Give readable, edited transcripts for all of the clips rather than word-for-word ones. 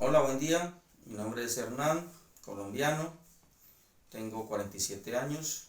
Hola, buen día. Mi nombre es Hernán, colombiano. Tengo 47 años,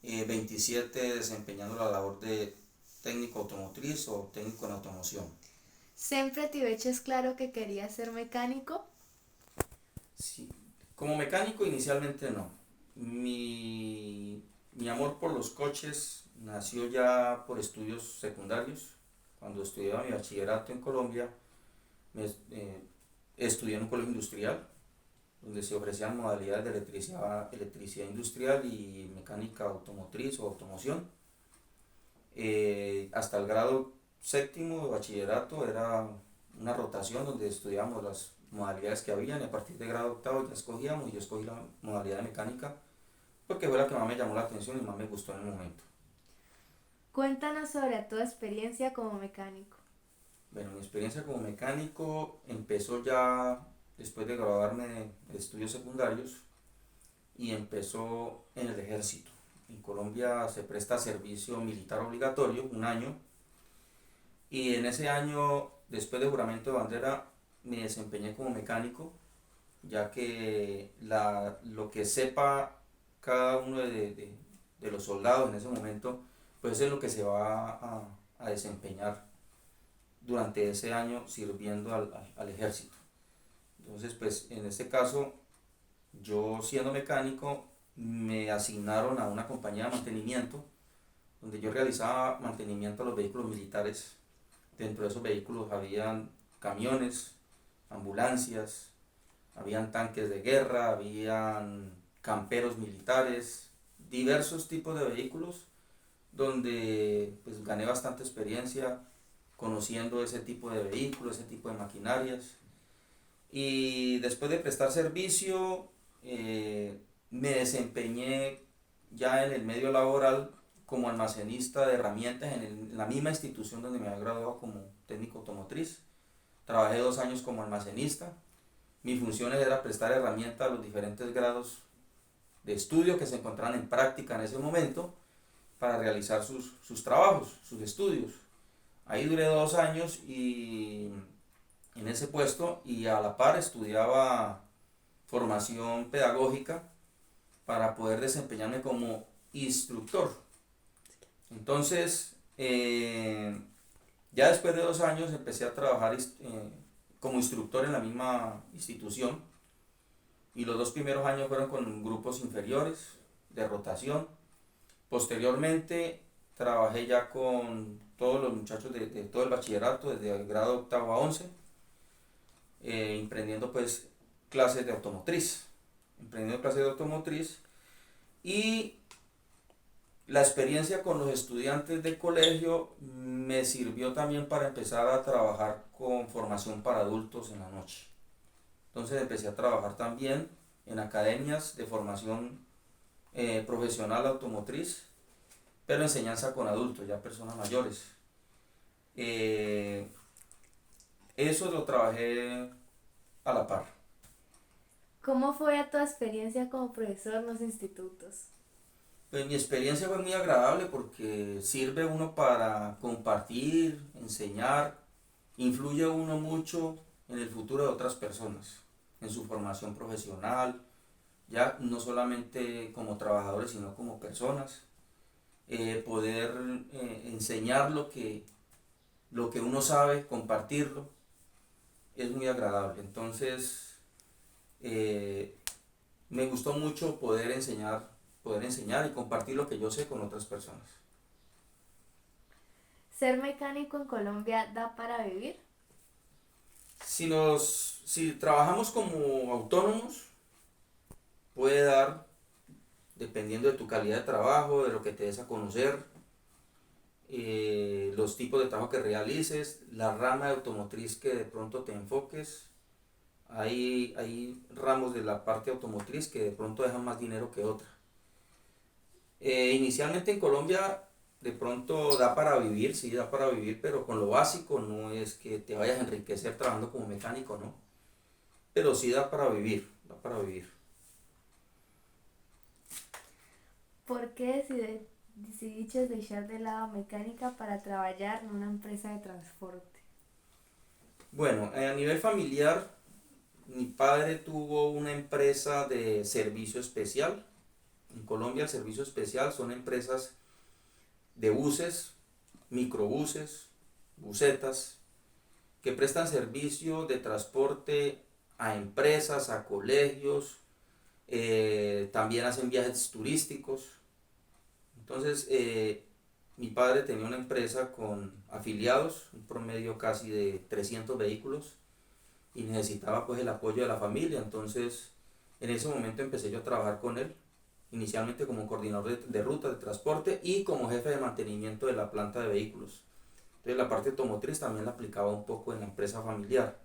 27 desempeñando la labor de técnico automotriz o técnico en automoción. ¿Siempre te es claro que querías ser mecánico? Sí, como mecánico inicialmente no. Mi amor por los coches nació ya por estudios secundarios. Cuando estudiaba mi bachillerato en Colombia, me, eh, estudié en un colegio industrial donde se ofrecían modalidades de electricidad industrial y mecánica automotriz o automoción. Hasta el grado séptimo de bachillerato era una rotación donde estudiábamos las modalidades que habían y a partir de grado octavo ya escogíamos y yo escogí la modalidad de mecánica porque fue la que más me llamó la atención y más me gustó en el momento. Cuéntanos sobre tu experiencia como mecánico. Bueno, mi experiencia como mecánico empezó ya después de graduarme de estudios secundarios y empezó en el ejército. En Colombia se presta servicio militar obligatorio, un año, y en ese año, después de juramento de bandera, me desempeñé como mecánico, ya que lo que sepa cada uno de los soldados en ese momento, pues es lo que se va a desempeñar durante ese año sirviendo al ejército. Entonces, pues en este caso, yo siendo mecánico, me asignaron a una compañía de mantenimiento, donde yo realizaba mantenimiento a los vehículos militares. Dentro de esos vehículos habían camiones, ambulancias, habían tanques de guerra, habían camperos militares, diversos tipos de vehículos, donde pues gané bastante experiencia conociendo ese tipo de vehículos, ese tipo de maquinarias. Y después de prestar servicio, me desempeñé ya en el medio laboral como almacenista de herramientas en la misma institución donde me había graduado como técnico automotriz. Trabajé 2 años como almacenista. Mis funciones era prestar herramientas a los diferentes grados de estudio que se encontraban en práctica en ese momento para realizar sus trabajos, sus estudios. Ahí duré 2 años y en ese puesto y a la par estudiaba formación pedagógica para poder desempeñarme como instructor. Entonces, ya después de 2 años empecé a trabajar como instructor en la misma institución y los 2 primeros años fueron con grupos inferiores de rotación. Posteriormente trabajé ya con todos los muchachos de todo el bachillerato, desde el grado octavo a 11, emprendiendo pues clases de automotriz, emprendiendo clases de automotriz y la experiencia con los estudiantes del colegio me sirvió también para empezar a trabajar con formación para adultos en la noche. Entonces empecé a trabajar también en academias de formación profesional automotriz, pero enseñanza con adultos, ya personas mayores. Eh, Eso lo trabajé a la par. ¿Cómo fue tu experiencia como profesor en los institutos? Pues mi experiencia fue muy agradable porque sirve uno para compartir, enseñar, influye uno mucho en el futuro de otras personas, en su formación profesional, ya no solamente como trabajadores, sino como personas. Poder enseñar lo que uno sabe, compartirlo, es muy agradable. Entonces, eh, me gustó mucho poder enseñar y compartir lo que yo sé con otras personas. ¿Ser mecánico en Colombia da para vivir? Si trabajamos como autónomos, puede dar, dependiendo de tu calidad de trabajo, de lo que te des a conocer, los tipos de trabajo que realices, la rama de automotriz que de pronto te enfoques. Hay ramos de la parte automotriz que de pronto dejan más dinero que otra. Inicialmente en Colombia de pronto da para vivir, sí da para vivir, pero con lo básico no es que te vayas a enriquecer trabajando como mecánico, ¿no? Pero sí da para vivir, da para vivir. ¿Por qué decidiste dejar de lado mecánica para trabajar en una empresa de transporte? Bueno, a nivel familiar Mi padre tuvo una empresa de servicio especial. En Colombia el servicio especial son empresas de buses, microbuses, busetas, que prestan servicio de transporte a empresas, a colegios, también hacen viajes turísticos. Entonces, mi padre tenía una empresa con afiliados, un promedio casi de 300 vehículos, y necesitaba pues el apoyo de la familia. Entonces, en ese momento empecé yo a trabajar con él, inicialmente como coordinador de ruta de transporte y como jefe de mantenimiento de la planta de vehículos. Entonces la parte automotriz también la aplicaba un poco en la empresa familiar.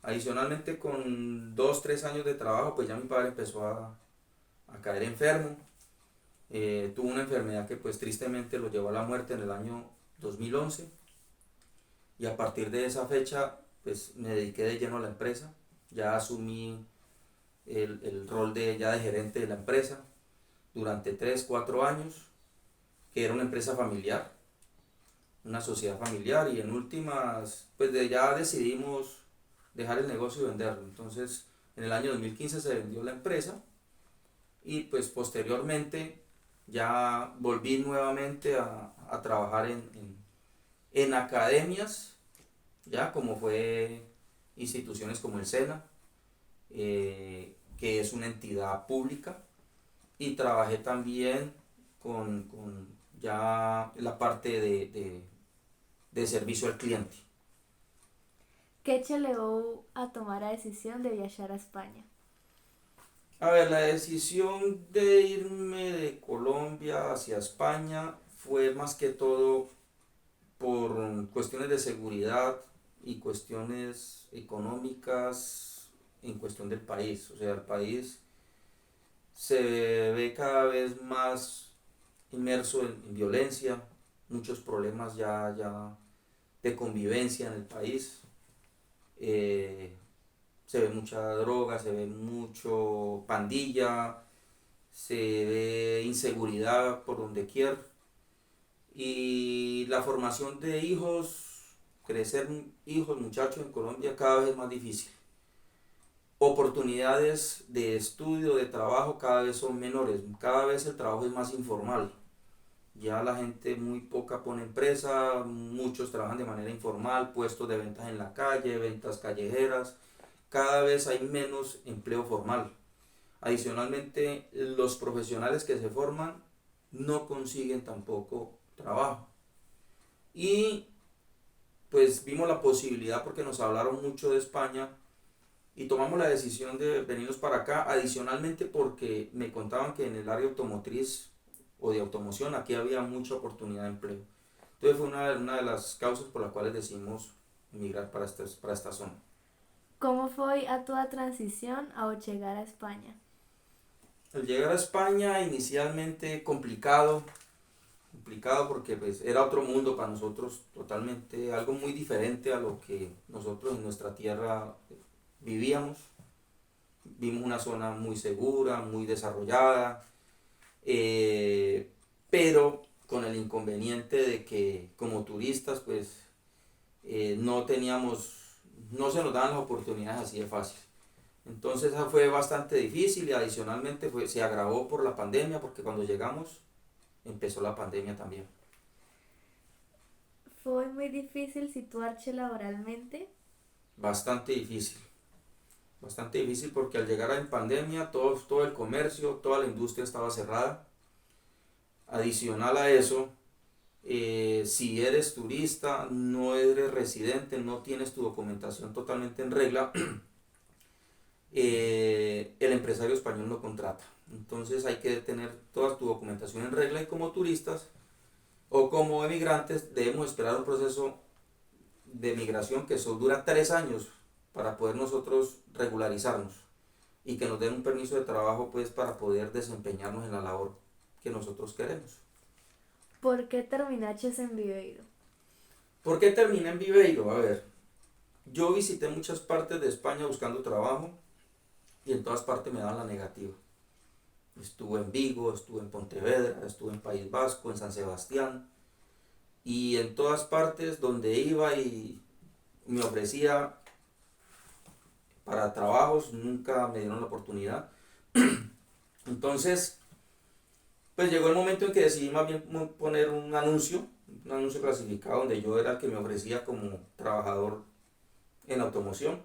Adicionalmente, con 2, 3 años de trabajo, pues ya mi padre empezó a caer enfermo. Tuvo una enfermedad que pues tristemente lo llevó a la muerte en el año 2011, y a partir de esa fecha pues me dediqué de lleno a la empresa. Ya asumí el rol ya de gerente de la empresa durante 3, 4 años, que era una empresa familiar, una sociedad familiar, y en últimas pues ya decidimos dejar el negocio y venderlo. Entonces en el año 2015 se vendió la empresa, y pues posteriormente ya volví nuevamente a trabajar en academias, ya como fue instituciones como el SENA, que es una entidad pública, y trabajé también con ya la parte de servicio al cliente. ¿Qué te llevó a tomar la decisión de viajar a España? A ver, la decisión de irme de Colombia hacia España fue más que todo por cuestiones de seguridad y cuestiones económicas en cuestión del país. O sea, el país se ve cada vez más inmerso en violencia, muchos problemas ya de convivencia en el país. Eh, Se ve mucha droga, se ve mucho pandilla, se ve inseguridad por donde quiera. Y la formación de hijos, crecer hijos, muchachos en Colombia cada vez es más difícil. Oportunidades de estudio, de trabajo cada vez son menores, cada vez el trabajo es más informal. Ya la gente muy poca pone empresa, muchos trabajan de manera informal, puestos de ventas en la calle, ventas callejeras, cada vez hay menos empleo formal. Adicionalmente, los profesionales que se forman no consiguen tampoco trabajo. Y pues vimos la posibilidad, porque nos hablaron mucho de España, y tomamos la decisión de venirnos para acá. Adicionalmente, porque me contaban que en el área automotriz o de automoción aquí había mucha oportunidad de empleo. Entonces fue una de las causas por las cuales decidimos emigrar para esta zona. ¿Cómo fue a tu transición ao llegar a España? Al llegar a España, inicialmente complicado porque pues era otro mundo para nosotros, totalmente algo muy diferente a lo que nosotros en nuestra tierra vivíamos. Vimos una zona muy segura, muy desarrollada, pero con el inconveniente de que como turistas pues no teníamos, no se nos daban las oportunidades así de fácil. Entonces esa fue bastante difícil, y adicionalmente se agravó por la pandemia, porque cuando llegamos empezó la pandemia también. ¿Fue muy difícil situarse laboralmente? Bastante difícil, bastante difícil, porque al llegar en pandemia todo el comercio, toda la industria estaba cerrada. Adicional a eso, si eres turista, no eres residente, no tienes tu documentación totalmente en regla, el empresario español no contrata. Entonces hay que tener toda tu documentación en regla, y como turistas o como emigrantes debemos esperar un proceso de migración que eso dura 3 años para poder nosotros regularizarnos y que nos den un permiso de trabajo pues para poder desempeñarnos en la labor que nosotros queremos. ¿Por qué terminaste en Viveiro? ¿Por qué terminé en Viveiro? A ver, yo visité muchas partes de España buscando trabajo, y en todas partes me daban la negativa. Estuve en Vigo, estuve en Pontevedra, estuve en País Vasco, en San Sebastián, y en todas partes donde iba y me ofrecía para trabajos, nunca me dieron la oportunidad. Entonces, pues llegó el momento en que decidí más bien poner un anuncio clasificado donde yo era el que me ofrecía como trabajador en automoción.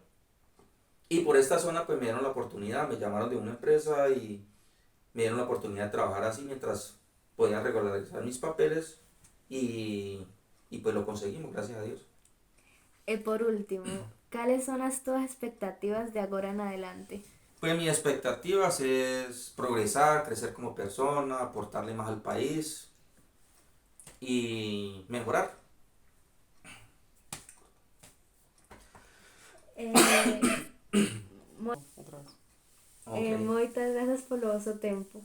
Y por esta zona pues me dieron la oportunidad, me llamaron de una empresa y me dieron la oportunidad de trabajar así mientras podía regularizar mis papeles y, y pues lo conseguimos, gracias a Dios. Por último, ¿cuáles son las tuas expectativas de ahora en adelante? Pues mi expectativa es progresar, crecer como persona, aportarle más al país y mejorar. Eh, mo- Otra vez. Ok, Moitas gracias por lo vosso tempo.